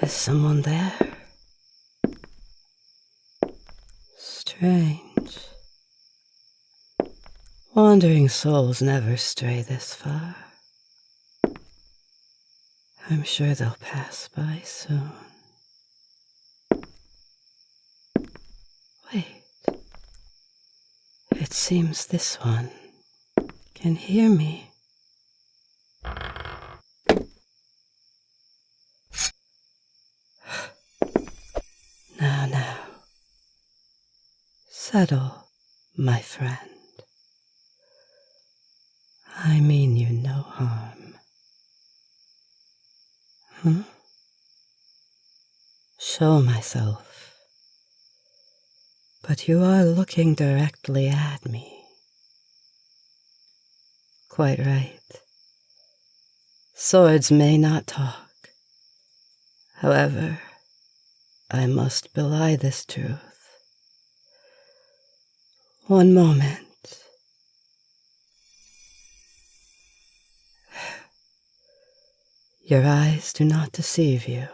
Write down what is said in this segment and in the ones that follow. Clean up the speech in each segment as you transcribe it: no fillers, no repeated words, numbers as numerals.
Is someone there? Strange. Wandering souls never stray this far. I'm sure they'll pass by soon. Wait. It seems this one can hear me. Now. Settle, my friend. I mean you no harm. Show myself. But you are looking directly at me. Quite right. Swords may not talk. However, I must belie this truth. One moment. Your eyes do not deceive you.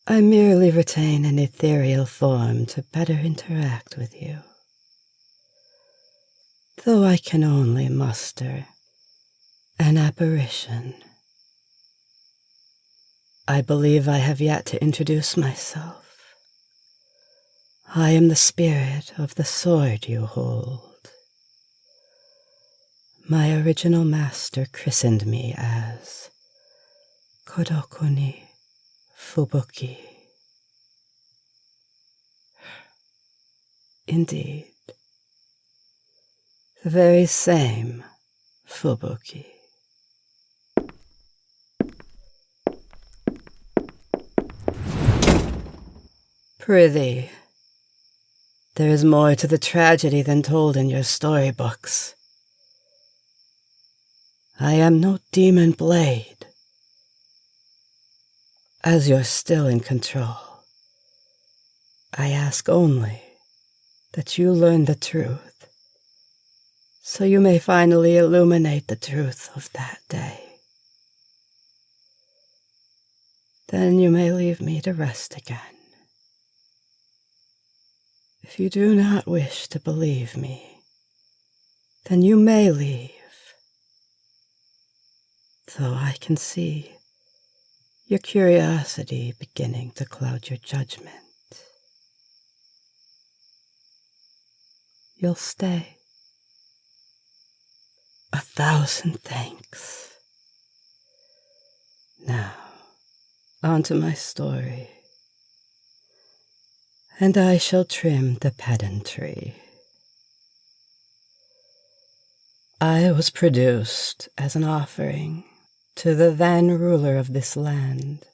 I merely retain an ethereal form to better interact with you. Though I can only muster an apparition. I believe I have yet to introduce myself. I am the spirit of the sword you hold. My original master christened me as Kodokuni Fubuki. Indeed, the very same Fubuki. Prithee, there is more to the tragedy than told in your storybooks. I am no demon blade. As you're still in control, I ask only that you learn the truth, so you may finally illuminate the truth of that day. Then you may leave me to rest again. If you do not wish to believe me, then you may leave. Though I can see your curiosity beginning to cloud your judgment. You'll stay. 1,000 thanks. Now, on to my story. And I shall trim the pedantry. I was produced as an offering to the then ruler of this land,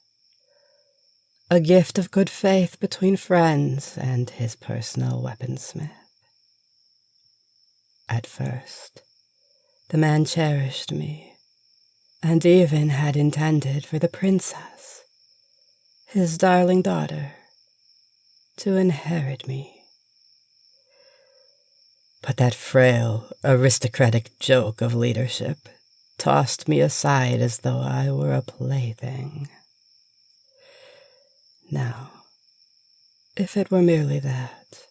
a gift of good faith between friends and his personal weaponsmith. At first, the man cherished me, and even had intended for the princess, his darling daughter, to inherit me. But that frail, aristocratic joke of leadership tossed me aside as though I were a plaything. Now, if it were merely that,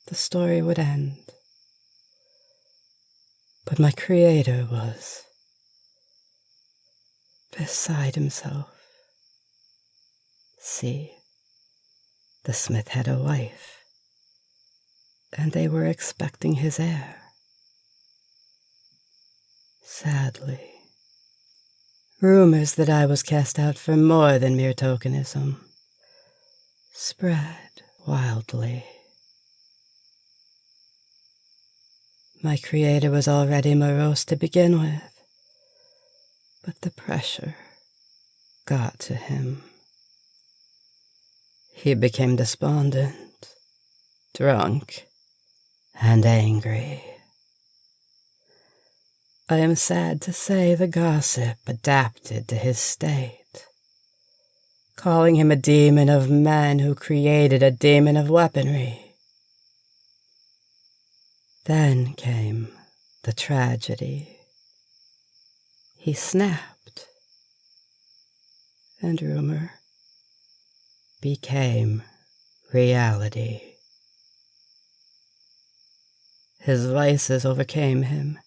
the story would end. But my creator was beside himself. See, the smith had a wife, and they were expecting his heir. Sadly, rumors that I was cast out for more than mere tokenism spread wildly. My creator was already morose to begin with, but the pressure got to him. He became despondent, drunk, and angry. I am sad to say the gossip adapted to his state, calling him a demon of men who created a demon of weaponry. Then came the tragedy. he snapped, and rumor became reality. His vices overcame him,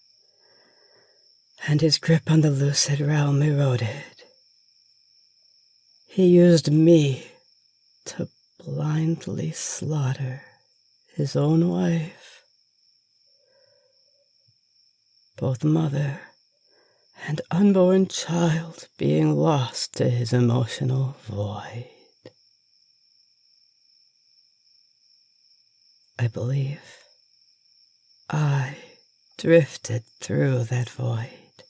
and his grip on the lucid realm eroded. He used me to blindly slaughter his own wife, both mother and unborn child being lost to his emotional void. I believe I drifted through that void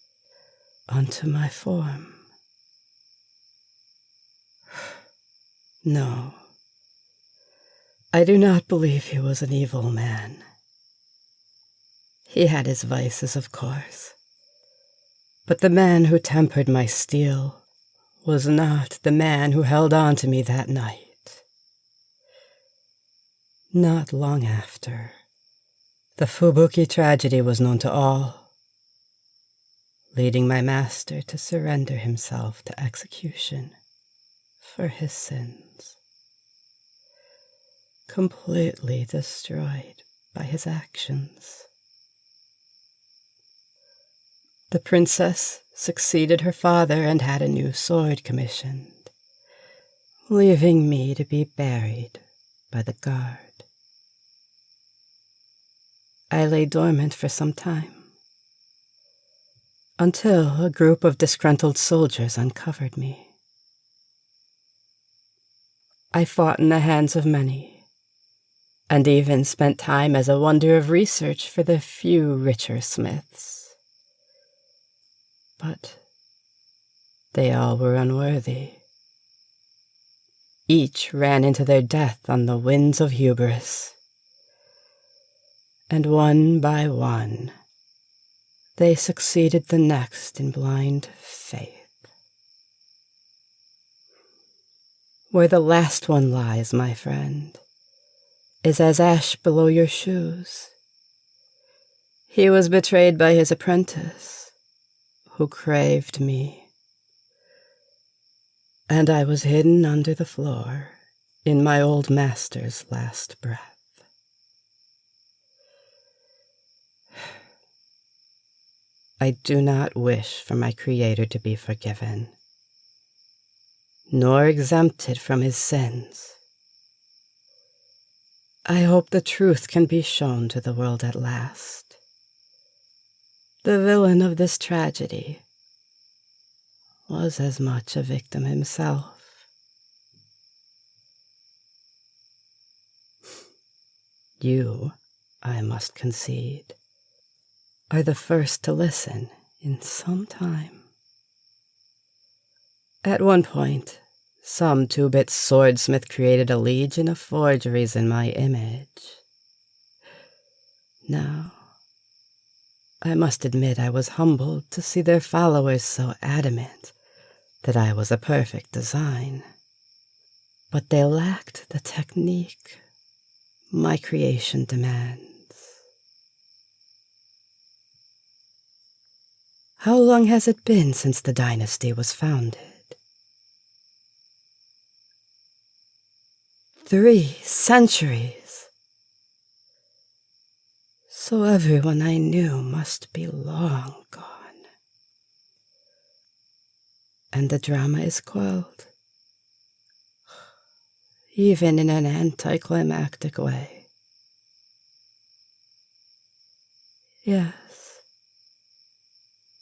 onto my form. No, I do not believe he was an evil man. He had his vices, of course, but the man who tempered my steel was not the man who held on to me that night. Not long after, the Fubuki tragedy was known to all, leading my master to surrender himself to execution for his sins, completely destroyed by his actions. The princess succeeded her father and had a new sword commissioned, leaving me to be buried by the guard. I lay dormant for some time, until a group of disgruntled soldiers uncovered me. I fought in the hands of many, and even spent time as a wonder of research for the few richer smiths. But they all were unworthy. Each ran into their death on the winds of hubris, and one by one, they succeeded the next in blind faith. Where the last one lies, my friend, is as ash below your shoes. He was betrayed by his apprentice, who craved me, and I was hidden under the floor in my old master's last breath. I do not wish for my Creator to be forgiven, nor exempted from his sins. I hope the truth can be shown to the world at last. The villain of this tragedy was as much a victim himself. You, I must concede, are the first to listen in some time. At one point, some two-bit swordsmith created a legion of forgeries in my image. Now, I must admit I was humbled to see their followers so adamant that I was a perfect design. But they lacked the technique my creation demands. How long has it been since the dynasty was founded? 3 centuries. So everyone I knew must be long gone. And the drama is quelled, even in an anticlimactic way. Yes,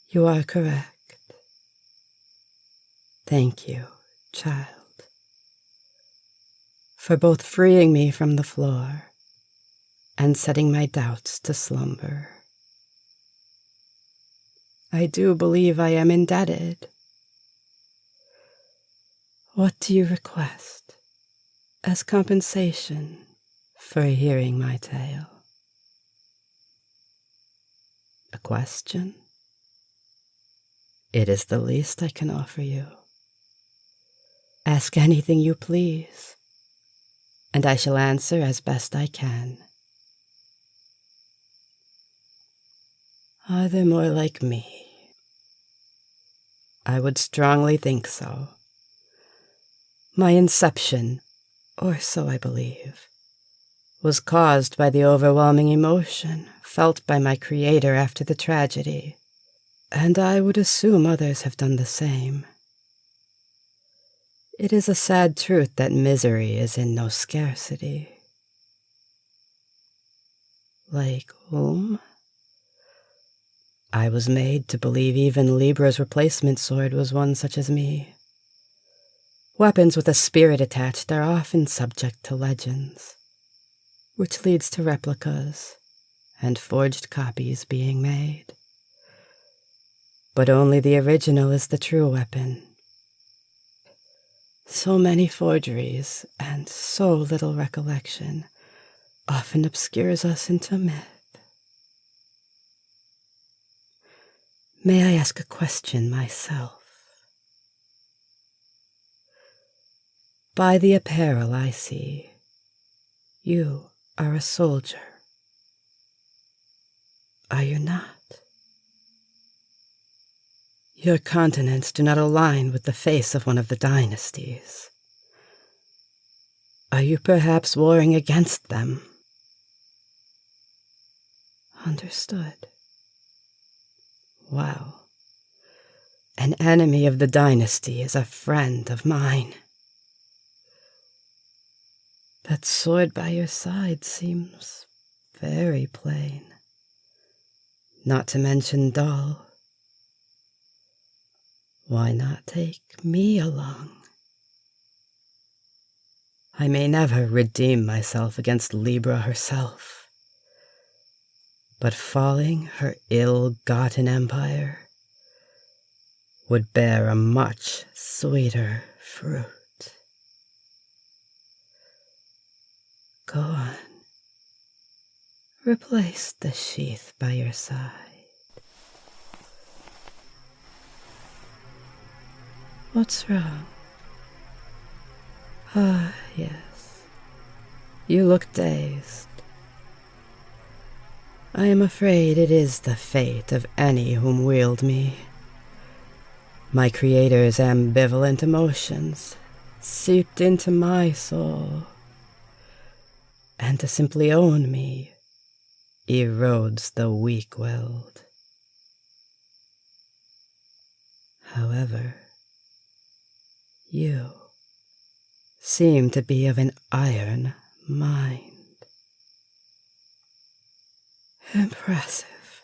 you are correct. Thank you, child, for both freeing me from the floor and setting my doubts to slumber. I do believe I am indebted. What do you request as compensation for hearing my tale? A question? It is the least I can offer you. Ask anything you please, and I shall answer as best I can. Are there more like me? I would strongly think so. My inception, or so I believe, was caused by the overwhelming emotion felt by my creator after the tragedy, and I would assume others have done the same. It is a sad truth that misery is in no scarcity. Like whom? I was made to believe even Libra's replacement sword was one such as me. Weapons with a spirit attached are often subject to legends, which leads to replicas and forged copies being made. But only the original is the true weapon. So many forgeries and so little recollection often obscures us into myth. May I ask a question myself? By the apparel I see, you are a soldier. Are you not? Your continents do not align with the face of one of the dynasties. Are you perhaps warring against them? Understood. Well, an enemy of the dynasty is a friend of mine. That sword by your side seems very plain, not to mention dull. Why not take me along? I may never redeem myself against Libra herself, but falling her ill-gotten empire would bear a much sweeter fruit. Go on. Replace the sheath by your side. What's wrong? Ah, yes. You look dazed. I am afraid it is the fate of any whom wield me. My creator's ambivalent emotions seeped into my soul, and to simply own me erodes the weak-willed. However, you seem to be of an iron mind. Impressive.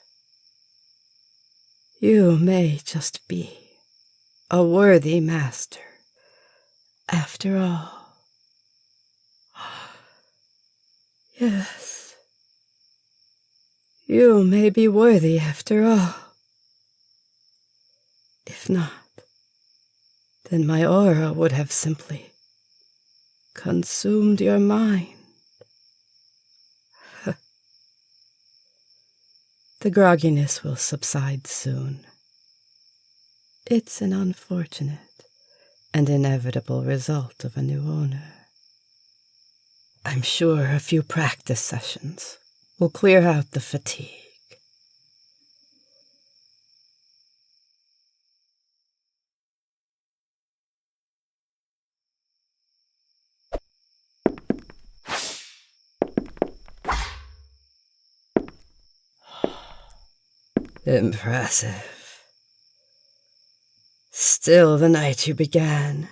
You may just be a worthy master, after all. Yes, you may be worthy after all. If not, then my aura would have simply consumed your mind. The grogginess will subside soon. It's an unfortunate and inevitable result of a new owner. I'm sure a few practice sessions will clear out the fatigue. Impressive. Still the night you began,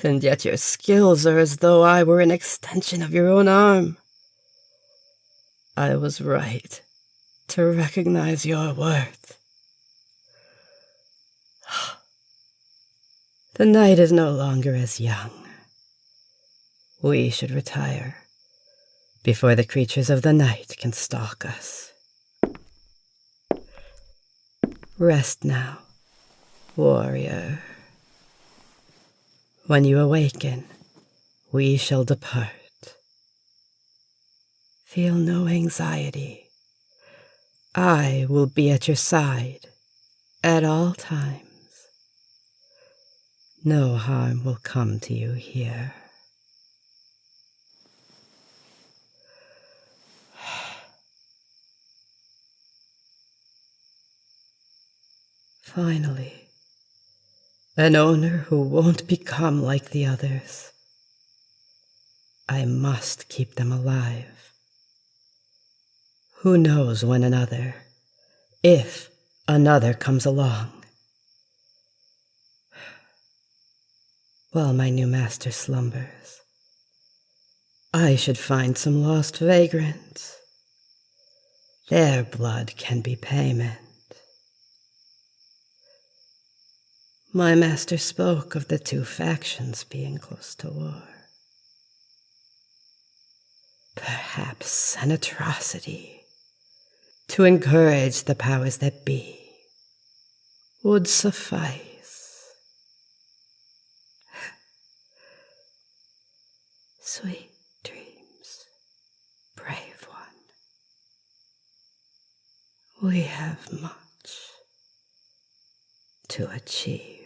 and yet your skills are as though I were an extension of your own arm. I was right to recognize your worth. The night is no longer as young. We should retire before the creatures of the night can stalk us. Rest now, warrior. When you awaken, we shall depart. Feel no anxiety. I will be at your side at all times. No harm will come to you here. Finally, an owner who won't become like the others. I must keep them alive. Who knows when another, if another comes along. While my new master slumbers, I should find some lost vagrants. Their blood can be payment. My master spoke of the two factions being close to war. Perhaps an atrocity to encourage the powers that be would suffice. Sweet dreams, brave one. We have much to achieve.